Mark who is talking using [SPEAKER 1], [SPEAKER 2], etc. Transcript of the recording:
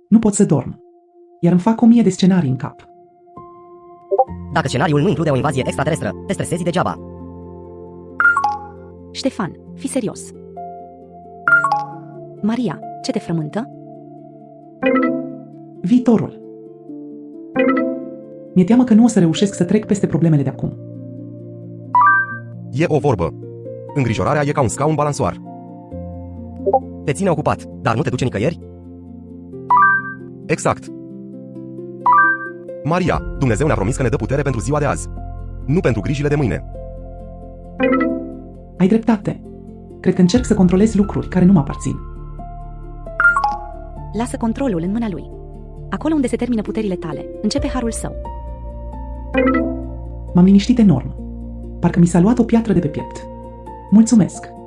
[SPEAKER 1] Nu pot să dorm, iar îmi fac 1000 de scenarii în cap.
[SPEAKER 2] Dacă scenariul nu include o invazie extraterestră, te stresezi degeaba.
[SPEAKER 3] Ștefan, fii serios. Maria, ce te frământă?
[SPEAKER 1] Viitorul. Mi-e teamă că nu o să reușesc să trec peste problemele de acum.
[SPEAKER 4] E o vorbă. Îngrijorarea e ca un scaun balansoar.
[SPEAKER 2] Te ține ocupat, dar nu te duce nicăieri?
[SPEAKER 4] Exact. Maria, Dumnezeu ne-a promis că ne dă putere pentru ziua de azi, nu pentru grijile de mâine.
[SPEAKER 1] Ai dreptate. Cred că încerc să controlez lucruri care nu mă aparțin.
[SPEAKER 3] Lasă controlul în mâna lui. Acolo unde se termină puterile tale, începe harul său.
[SPEAKER 1] M-am liniștit enorm. Parcă mi s-a luat o piatră de pe piept. Mulțumesc!